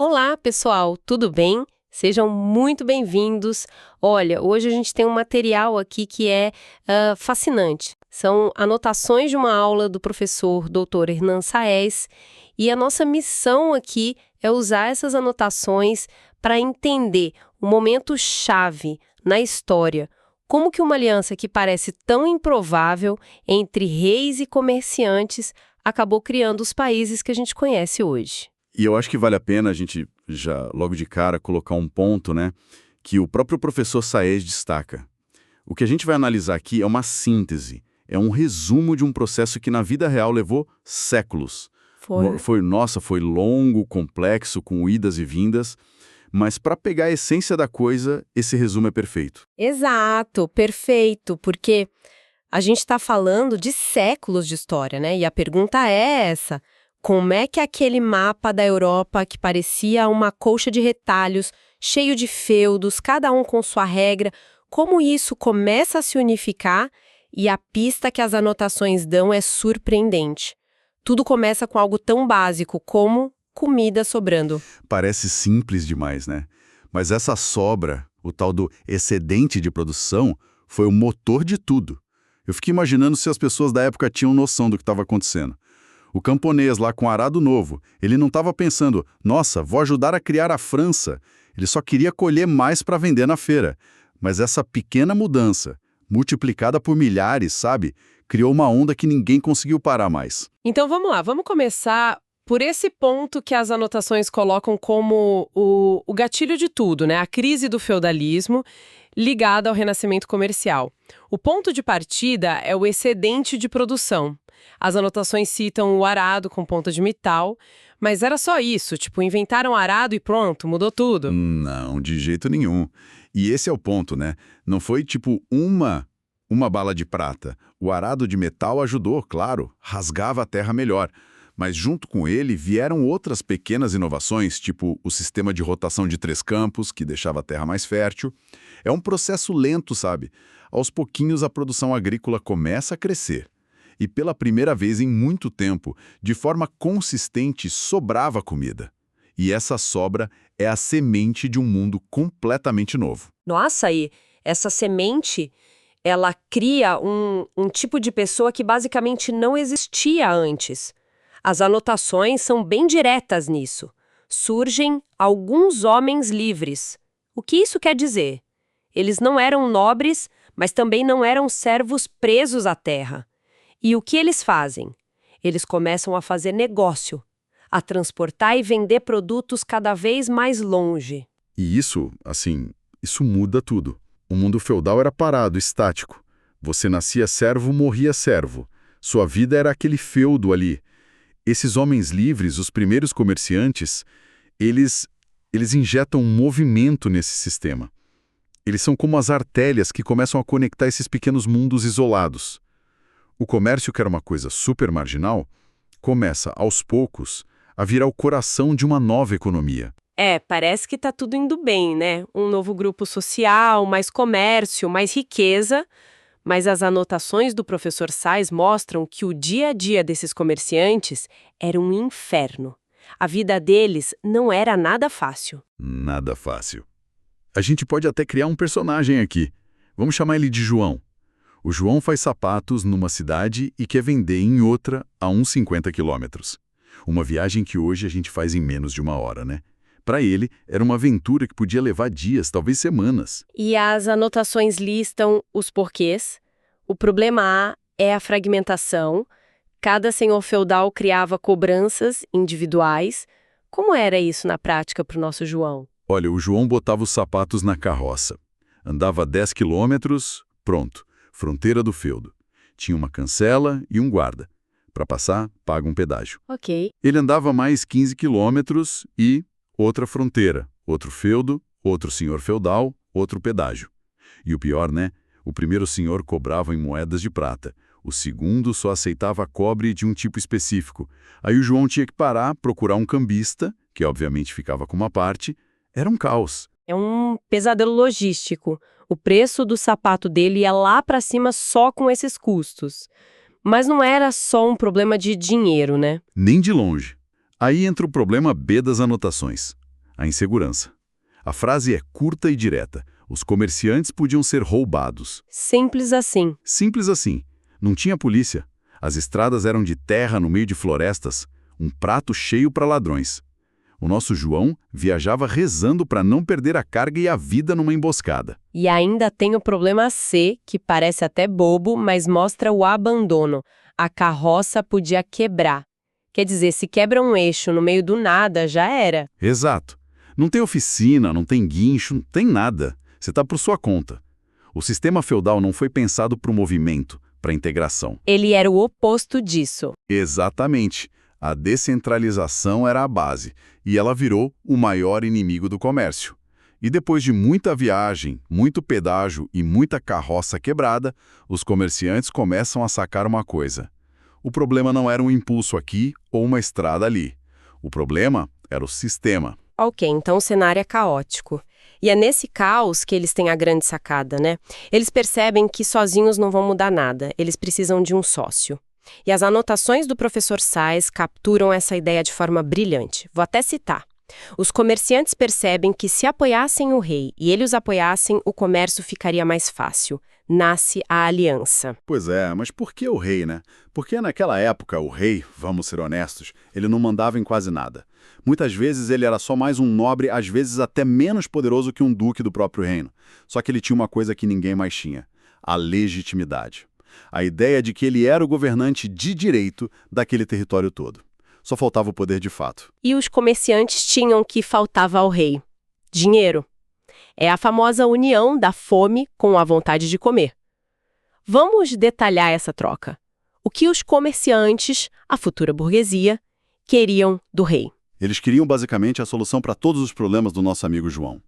Olá, pessoal, tudo bem? Sejam muito bem-vindos. Olha, hoje a gente tem um material aqui que é fascinante. São anotações de uma aula do professor Dr. Hernan Saez e a nossa missão aqui é usar essas anotações para entender o momento chave na história. Como que uma aliança que parece tão improvável entre reis e comerciantes acabou criando os países que a gente conhece hoje. E eu acho que vale a pena a gente já logo de cara colocar um ponto, né, que o próprio professor Saez destaca. O que a gente vai analisar aqui é uma síntese, é um resumo de um processo que na vida real levou séculos. Foi longo, complexo, com idas e vindas, mas para pegar a essência da coisa, esse resumo é perfeito. Exato, perfeito, porque a gente está falando de séculos de história, né? E a pergunta é essa: como é que aquele mapa da Europa que parecia uma colcha de retalhos, cheio de feudos, cada um com sua regra, como isso começa a se unificar? E a pista que as anotações dão é surpreendente. Tudo começa com algo tão básico como comida sobrando. Parece simples demais, né? Mas essa sobra, o tal do excedente de produção, foi o motor de tudo. Eu fiquei imaginando se as pessoas da época tinham noção do que estava acontecendo. O camponês lá com arado novo, ele não estava pensando, nossa, vou ajudar a criar a França. Ele só queria colher mais para vender na feira. Mas essa pequena mudança, multiplicada por milhares, sabe, criou uma onda que ninguém conseguiu parar mais. Então vamos lá, vamos começar por esse ponto que as anotações colocam como o gatilho de tudo, né? A crise do feudalismo ligada ao renascimento comercial. O ponto de partida é o excedente de produção. As anotações citam o arado com ponta de metal, mas era só isso, tipo, inventaram arado e pronto, mudou tudo. Não, de jeito nenhum. E esse é o ponto, né? Não foi tipo uma bala de prata. O arado de metal ajudou, claro, rasgava a terra melhor. Mas junto com ele vieram outras pequenas inovações, tipo o sistema de rotação de 3 campos, que deixava a terra mais fértil. É um processo lento, sabe? Aos pouquinhos a produção agrícola começa a crescer. E pela primeira vez em muito tempo, de forma consistente, sobrava comida. E essa sobra é a semente de um mundo completamente novo. Nossa, e essa semente, ela cria um tipo de pessoa que basicamente não existia antes. As anotações são bem diretas nisso. Surgem alguns homens livres. O que isso quer dizer? Eles não eram nobres, mas também não eram servos presos à terra. E o que eles fazem? Eles começam a fazer negócio, a transportar e vender produtos cada vez mais longe. E isso muda tudo. O mundo feudal era parado, estático. Você nascia servo, morria servo. Sua vida era aquele feudo ali. Esses homens livres, os primeiros comerciantes, eles injetam um movimento nesse sistema. Eles são como as artérias que começam a conectar esses pequenos mundos isolados. O comércio, que era uma coisa super marginal, começa, aos poucos, a virar o coração de uma nova economia. Parece que tá tudo indo bem, né? Um novo grupo social, mais comércio, mais riqueza. Mas as anotações do professor Saez mostram que o dia a dia desses comerciantes era um inferno. A vida deles não era nada fácil. Nada fácil. A gente pode até criar um personagem aqui. Vamos chamar ele de João. O João faz sapatos numa cidade e quer vender em outra a uns 50 quilômetros. Uma viagem que hoje a gente faz em menos de 1 hora, né? Para ele, era uma aventura que podia levar dias, talvez semanas. E as anotações listam os porquês. O problema A é a fragmentação. Cada senhor feudal criava cobranças individuais. Como era isso na prática para o nosso João? Olha, o João botava os sapatos na carroça. Andava 10 quilômetros, pronto. Fronteira do feudo. Tinha uma cancela e um guarda. Para passar, paga um pedágio. Ok. Ele andava mais 15 quilômetros e outra fronteira, outro feudo, outro senhor feudal, outro pedágio. E o pior, né? O primeiro senhor cobrava em moedas de prata. O segundo só aceitava cobre de um tipo específico. Aí o João tinha que parar, procurar um cambista, que obviamente ficava com uma parte. Era um caos. É um pesadelo logístico. O preço do sapato dele ia lá para cima só com esses custos. Mas não era só um problema de dinheiro, né? Nem de longe. Aí entra o problema B das anotações. A insegurança. A frase é curta e direta. Os comerciantes podiam ser roubados. Simples assim. Simples assim. Não tinha polícia. As estradas eram de terra no meio de florestas. Um prato cheio para ladrões. O nosso João viajava rezando para não perder a carga e a vida numa emboscada. E ainda tem o problema C, que parece até bobo, mas mostra o abandono. A carroça podia quebrar. Quer dizer, se quebra um eixo no meio do nada, já era. Exato. Não tem oficina, não tem guincho, não tem nada. Você está por sua conta. O sistema feudal não foi pensado para o movimento, para a integração. Ele era o oposto disso. Exatamente. A descentralização era a base, e ela virou o maior inimigo do comércio. E depois de muita viagem, muito pedágio e muita carroça quebrada, os comerciantes começam a sacar uma coisa. O problema não era um impulso aqui ou uma estrada ali. O problema era o sistema. Ok, então o cenário é caótico. E é nesse caos que eles têm a grande sacada, né? Eles percebem que sozinhos não vão mudar nada, eles precisam de um sócio. E as anotações do professor Sais capturam essa ideia de forma brilhante. Vou até citar. Os comerciantes percebem que se apoiassem o rei e ele os apoiassem, o comércio ficaria mais fácil. Nasce a aliança. Pois é, mas por que o rei, né? Porque naquela época o rei, vamos ser honestos, ele não mandava em quase nada. Muitas vezes ele era só mais um nobre, às vezes até menos poderoso que um duque do próprio reino. Só que ele tinha uma coisa que ninguém mais tinha: a legitimidade. A ideia de que ele era o governante de direito daquele território todo. Só faltava o poder de fato. E os comerciantes tinham o que faltava ao rei: dinheiro. É a famosa união da fome com a vontade de comer. Vamos detalhar essa troca. O que os comerciantes, a futura burguesia, queriam do rei? Eles queriam basicamente a solução para todos os problemas do nosso amigo João.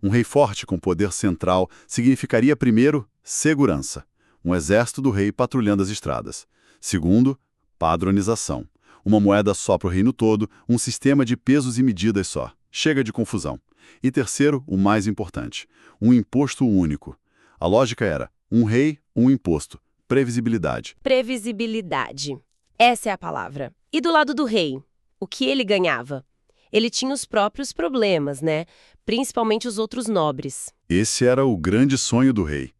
Um rei forte com poder central significaria, primeiro, segurança. Um exército do rei patrulhando as estradas. Segundo, padronização. Uma moeda só para o reino todo, um sistema de pesos e medidas só. Chega de confusão. E terceiro, o mais importante, um imposto único. A lógica era, um rei, um imposto. Previsibilidade. Previsibilidade. Essa é a palavra. E do lado do rei, o que ele ganhava? Ele tinha os próprios problemas, né? Principalmente os outros nobres. Esse era o grande sonho do rei.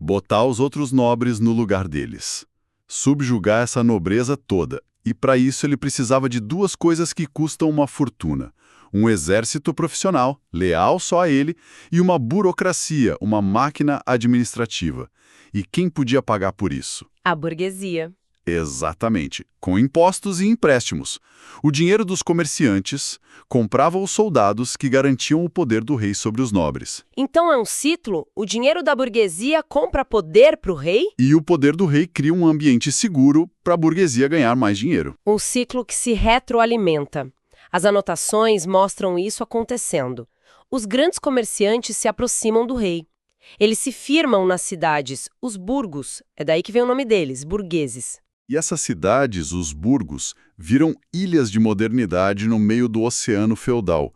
Botar os outros nobres no lugar deles. Subjugar essa nobreza toda. E para isso ele precisava de duas coisas que custam uma fortuna. Um exército profissional, leal só a ele, e uma burocracia, uma máquina administrativa. E quem podia pagar por isso? A burguesia. Exatamente, com impostos e empréstimos. O dinheiro dos comerciantes comprava os soldados que garantiam o poder do rei sobre os nobres. Então é um ciclo? O dinheiro da burguesia compra poder para o rei? E o poder do rei cria um ambiente seguro para a burguesia ganhar mais dinheiro. Um ciclo que se retroalimenta. As anotações mostram isso acontecendo. Os grandes comerciantes se aproximam do rei. Eles se firmam nas cidades, os burgos, é daí que vem o nome deles, burgueses. E essas cidades, os burgos, viram ilhas de modernidade no meio do oceano feudal.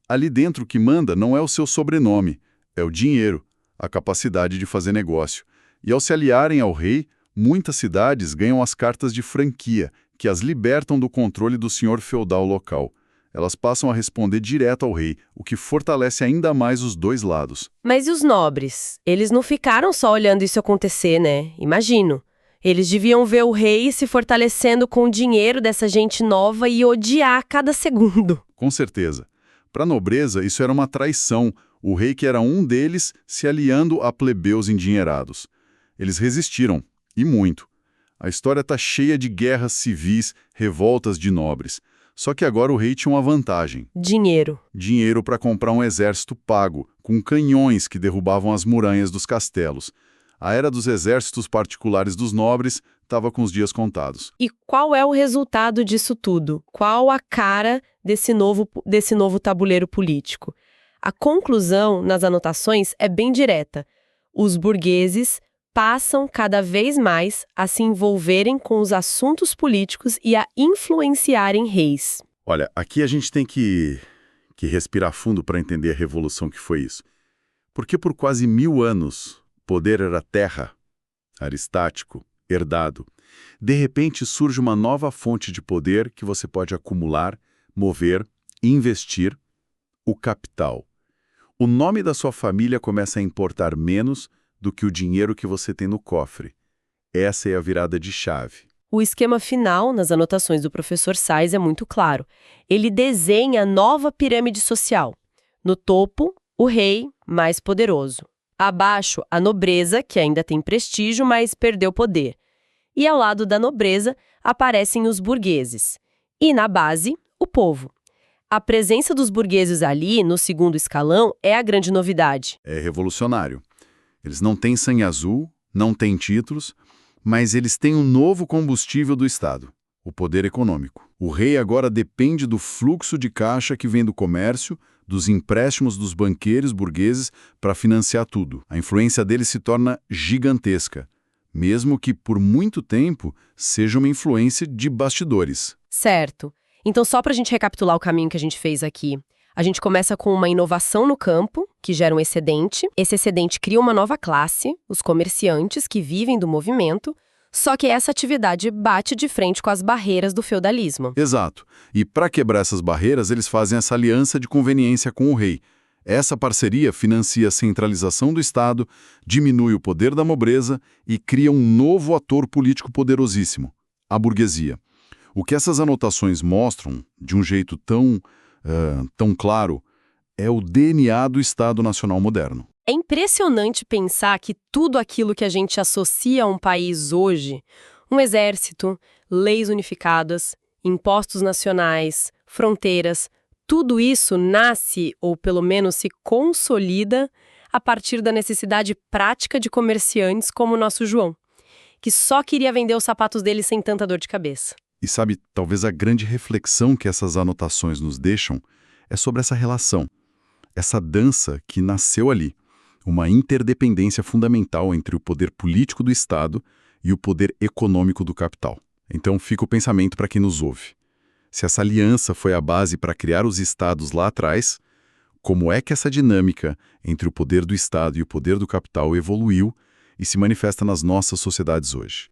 Ali dentro o que manda não é o seu sobrenome, é o dinheiro, a capacidade de fazer negócio. E ao se aliarem ao rei, muitas cidades ganham as cartas de franquia, que as libertam do controle do senhor feudal local. Elas passam a responder direto ao rei, o que fortalece ainda mais os dois lados. Mas e os nobres? Eles não ficaram só olhando isso acontecer, né? Imagino. Eles deviam ver o rei se fortalecendo com o dinheiro dessa gente nova e odiar cada segundo. Com certeza. Para a nobreza, isso era uma traição, o rei que era um deles se aliando a plebeus endinheirados. Eles resistiram, e muito. A história está cheia de guerras civis, revoltas de nobres. Só que agora o rei tinha uma vantagem. Dinheiro. Dinheiro para comprar um exército pago, com canhões que derrubavam as muralhas dos castelos. A era dos exércitos particulares dos nobres estava com os dias contados. E qual é o resultado disso tudo? Qual a cara desse novo tabuleiro político? A conclusão nas anotações é bem direta. Os burgueses passam cada vez mais a se envolverem com os assuntos políticos e a influenciarem reis. Olha, aqui a gente tem que respirar fundo para entender a revolução que foi isso. Porque por quase 1000 anos, poder era terra, aristático, herdado. De repente surge uma nova fonte de poder que você pode acumular, mover, investir. o capital. O nome da sua família começa a importar menos do que o dinheiro que você tem no cofre. Essa é a virada de chave. O esquema final, nas anotações do professor Sais, é muito claro. Ele desenha a nova pirâmide social. No topo, o rei mais poderoso. Abaixo, a nobreza, que ainda tem prestígio, mas perdeu poder. E ao lado da nobreza, aparecem os burgueses. E na base, o povo. A presença dos burgueses ali, no segundo escalão, é a grande novidade. É revolucionário. Eles não têm sangue azul, não têm títulos, mas eles têm um novo combustível do Estado, o poder econômico. O rei agora depende do fluxo de caixa que vem do comércio, dos empréstimos dos banqueiros burgueses para financiar tudo. A influência dele se torna gigantesca, mesmo que por muito tempo seja uma influência de bastidores. Certo. Então, só para a gente recapitular o caminho que a gente fez aqui, a gente começa com uma inovação no campo, que gera um excedente. Esse excedente cria uma nova classe, os comerciantes que vivem do movimento, só que essa atividade bate de frente com as barreiras do feudalismo. Exato. E para quebrar essas barreiras, eles fazem essa aliança de conveniência com o rei. Essa parceria financia a centralização do Estado, diminui o poder da nobreza e cria um novo ator político poderosíssimo, a burguesia. O que essas anotações mostram, de um jeito tão claro, é o DNA do Estado Nacional moderno. É impressionante pensar que tudo aquilo que a gente associa a um país hoje, um exército, leis unificadas, impostos nacionais, fronteiras, tudo isso nasce, ou pelo menos se consolida, a partir da necessidade prática de comerciantes como o nosso João, que só queria vender os sapatos dele sem tanta dor de cabeça. E sabe, talvez a grande reflexão que essas anotações nos deixam é sobre essa relação, essa dança que nasceu ali, uma interdependência fundamental entre o poder político do Estado e o poder econômico do capital. Então fica o pensamento para quem nos ouve. Se essa aliança foi a base para criar os estados lá atrás, como é que essa dinâmica entre o poder do Estado e o poder do capital evoluiu e se manifesta nas nossas sociedades hoje?